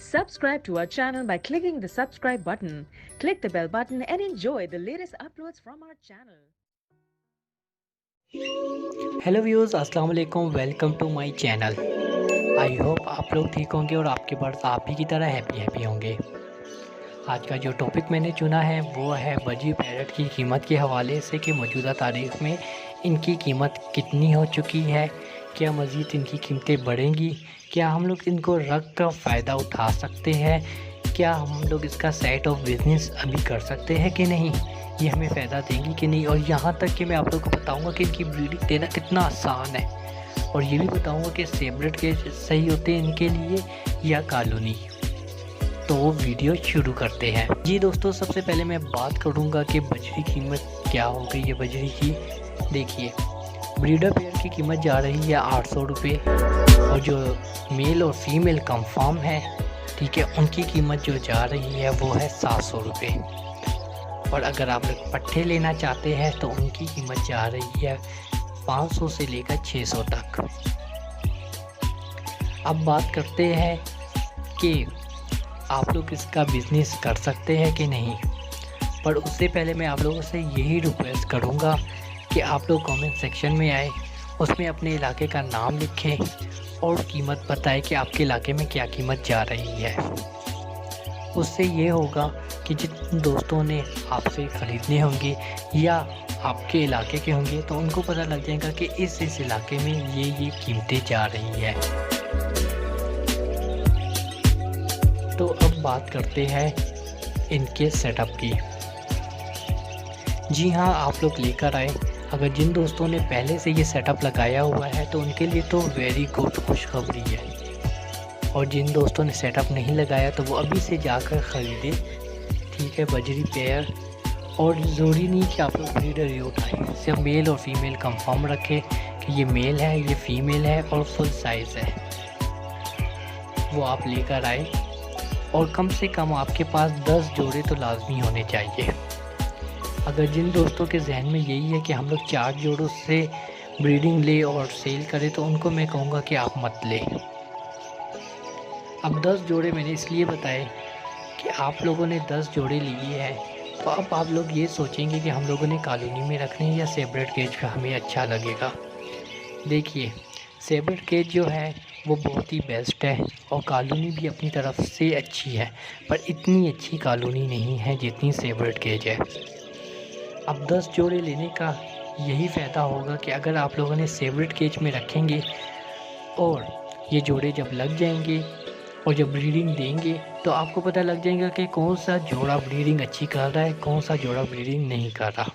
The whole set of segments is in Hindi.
Subscribe to our channel by clicking the subscribe button. Click the bell button and enjoy the latest uploads from our channel. Hello viewers, अस्सलाम वालेकुम। Welcome to my channel. I hope आप लोग ठीक होंगे और आपके बर्ड्स आप ही की तरह हैप्पी होंगे। आज का जो टॉपिक मैंने चुना है वो है बजी पैरट की कीमत के हवाले से कि मौजूदा तारीख में इनकी कीमत कितनी हो चुकी है, क्या मज़ीद इनकी कीमतें बढ़ेंगी, क्या हम लोग इनको रख कर फ़ायदा उठा सकते हैं, क्या हम लोग इसका साइड ऑफ बिज़नेस अभी कर सकते हैं कि नहीं, ये हमें फ़ायदा देंगी कि नहीं। और यहाँ तक कि मैं आप लोगों को बताऊँगा कि इनकी ब्रीडिंग देना कितना आसान है, और ये भी बताऊँगा कि सेब्रेट के सही होते हैं इनके लिए या कॉलोनी। तो वो वीडियो शुरू करते हैं। जी दोस्तों, सबसे पहले मैं बात करूँगा कि बजरी कीमत क्या हो गई है बजरी की। देखिए, ब्रीडर पेयर की कीमत जा रही है 800 रुपये, और जो मेल और फीमेल कंफर्म है, ठीक है, उनकी कीमत जो जा रही है वो है 700 रुपये। और अगर आप लोग पट्ठे लेना चाहते हैं तो उनकी कीमत जा रही है 500 से लेकर 600 तक। अब बात करते हैं कि आप लोग इसका बिज़नेस कर सकते हैं कि नहीं, पर उससे पहले मैं आप लोगों से यही रिक्वेस्ट करूँगा कि आप लोग कमेंट सेक्शन में आए, उसमें अपने इलाके का नाम लिखें और कीमत बताएं कि आपके इलाके में क्या कीमत जा रही है। उससे ये होगा कि जिन दोस्तों ने आपसे ख़रीदने होंगे या आपके इलाके के होंगे तो उनको पता लग जाएगा कि इस इलाके में ये कीमतें जा रही है। तो अब बात करते हैं इनके सेटअप की। जी हाँ, आप लोग लेकर आए। अगर जिन दोस्तों ने पहले से ये सेटअप लगाया हुआ है तो उनके लिए तो वेरी गुड खुशखबरी है, और जिन दोस्तों ने सेटअप नहीं लगाया तो वो अभी से जाकर ख़रीदें, ठीक है, बजरी पेयर। और ज़रूरी नहीं कि आप लोग ब्रीडर ही उठाएँ, सिर्फ मेल और फीमेल कंफर्म रखें कि ये मेल है, ये फीमेल है और फुल साइज़ है, वो आप लेकर आए। और कम से कम आपके पास 10 जोड़े तो लाजमी होने चाहिए। अगर जिन दोस्तों के जहन में यही है कि हम लोग 4 जोड़ों से ब्रीडिंग ले और सेल करें तो उनको मैं कहूँगा कि आप मत लें। अब 10 जोड़े मैंने इसलिए बताए कि आप लोगों ने 10 जोड़े लिए हैं, तो अब आप लोग ये सोचेंगे कि हम लोगों ने कॉलोनी में रखने या सेपरेट केज का हमें अच्छा लगेगा। देखिए, सेपरेट केज जो है वो बहुत ही बेस्ट है, और कॉलोनी भी अपनी तरफ से अच्छी है, पर इतनी अच्छी कॉलोनी नहीं है जितनी सेपरेट केज है। अब 10 जोड़े लेने का यही फ़ायदा होगा कि अगर आप लोगों ने सेपरेट केज में रखेंगे और ये जोड़े जब लग जाएंगे और जब ब्रीडिंग देंगे तो आपको पता लग जाएगा कि कौन सा जोड़ा ब्रीडिंग अच्छी कर रहा है, कौन सा जोड़ा ब्रीडिंग नहीं कर रहा।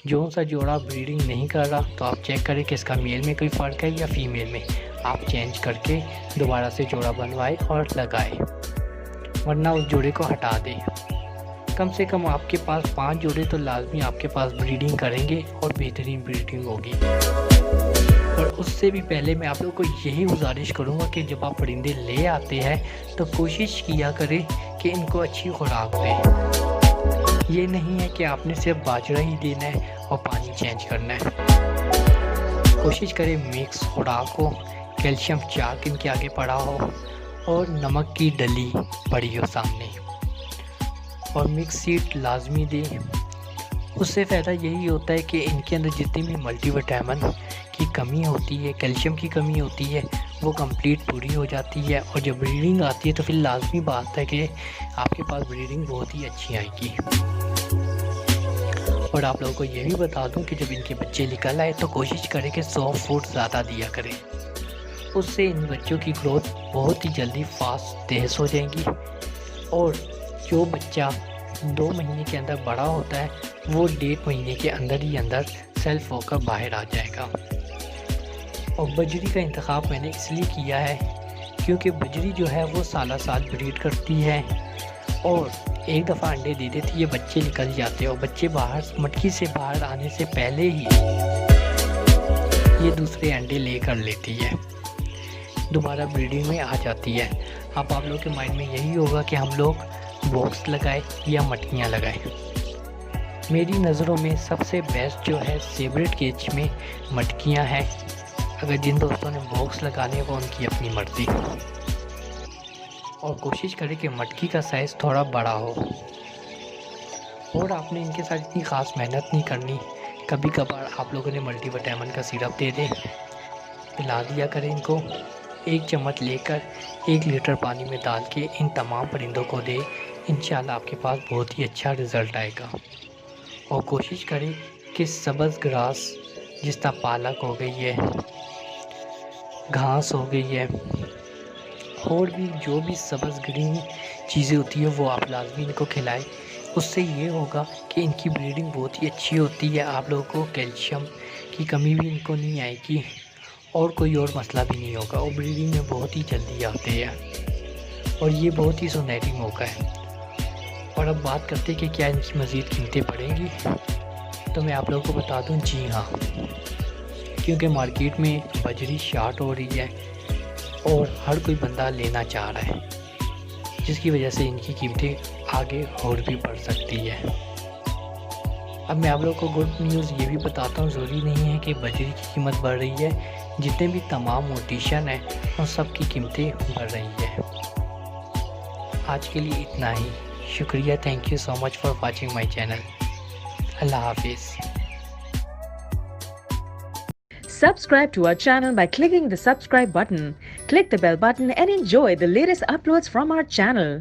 जो सा जोड़ा ब्रीडिंग नहीं कर रहा तो आप चेक करें कि इसका मेल में कोई फ़र्क है या फीमेल में, आप चेंज करके दोबारा से जोड़ा बनवाएं और लगाएं, वरना उस जोड़े को हटा दें। कम से कम आपके पास 5 जोड़े तो लाजमी आपके पास ब्रीडिंग करेंगे और बेहतरीन ब्रीडिंग होगी। और उससे भी पहले मैं आप लोगों को यही गुजारिश करूँगा कि जब आप परिंदे ले आते हैं तो कोशिश किया करें कि इनको अच्छी खुराक दें। ये नहीं है कि आपने सिर्फ बाजरा ही देना है और पानी चेंज करना है। कोशिश करें मिक्स खुराक हो, कैल्शियम चाक इनके आगे पड़ा हो और नमक की डली पड़ी हो सामने, और मिक्स सीड लाजमी दें। उससे फ़ायदा यही होता है कि इनके अंदर जितनी भी मल्टीविटामिन की कमी होती है, कैल्शियम की कमी होती है, वो कंप्लीट पूरी हो जाती है। और जब ब्रीडिंग आती है तो फिर लाजमी बात है कि आपके पास ब्रीडिंग बहुत ही अच्छी आएगी। और आप लोगों को ये भी बता दूं कि जब इनके बच्चे निकल आए तो कोशिश करें कि सॉफ्ट फूड ज़्यादा दिया करें, उससे इन बच्चों की ग्रोथ बहुत ही जल्दी फास्ट तेज़ हो जाएगी। और जो बच्चा 2 महीने के अंदर बड़ा होता है वो 1.5 महीने के अंदर ही अंदर सेल्फ होकर बाहर आ जाएगा। और बजरी का इंतखाब मैंने इसलिए किया है क्योंकि बजरी जो है वो साल ब्रीड करती है, और एक दफ़ा अंडे दे देती है, बच्चे निकल जाते हैं, और बच्चे बाहर मटकी से बाहर आने से पहले ही ये दूसरे अंडे लेकर लेती है, दोबारा ब्रीडिंग में आ जाती है। अब आप लोग के माइंड में यही होगा कि हम लोग बॉक्स लगाए या मटकियाँ लगाए। मेरी नज़रों में सबसे बेस्ट जो है सेपरेट केज में मटकियाँ हैं। अगर जिन दोस्तों ने बॉक्स लगाने वो उनकी अपनी मर्ज़ी। और कोशिश करें कि मटकी का साइज़ थोड़ा बड़ा हो। और आपने इनके साथ इतनी ख़ास मेहनत नहीं करनी। कभी कभार आप लोगों ने मल्टीविटामिन का सिरप दे दें, पिला दिया करें इनको। 1 चम्मच लेकर 1 लीटर पानी में डाल के इन तमाम परिंदों को दें। इंशाल्लाह आपके पास बहुत ही अच्छा रिज़ल्ट आएगा। और कोशिश करें कि सब्ज़ ग्रास जिस तरह पालक हो गई है, घास हो गई है, और भी जो भी सब्ज़ ग्रीन चीज़ें होती है वो आप लाजमी इनको खिलाएं। उससे ये होगा कि इनकी ब्रीडिंग बहुत ही अच्छी होती है। आप लोगों को कैल्शियम की कमी भी इनको नहीं आएगी और कोई और मसला भी नहीं होगा। और ब्रीडिंग में बहुत ही जल्दी आते हैं और ये बहुत ही सुनहरी मौका है। और अब बात करते हैं कि क्या इनकी मज़ीद कीमतें बढ़ेंगी, तो मैं आप लोगों को बता दूं, जी हाँ, क्योंकि मार्केट में बजरी शार्ट हो रही है और हर कोई बंदा लेना चाह रहा है, जिसकी वजह से इनकी कीमतें आगे और भी बढ़ सकती है। अब मैं आप लोगों को गुड न्यूज़ ये भी बताता हूँ, ज़रूरी नहीं है कि बजरी की कीमत बढ़ रही है। जितने भी तमाम मोटिशन हैं उन सब की कीमतें बढ़ रही है। आज के लिए इतना ही। शुक्रिया, thank you so much for watching my channel. अल्लाह हाफिज़। Subscribe to our channel by clicking the subscribe button. Click the bell button and enjoy the latest uploads from our channel.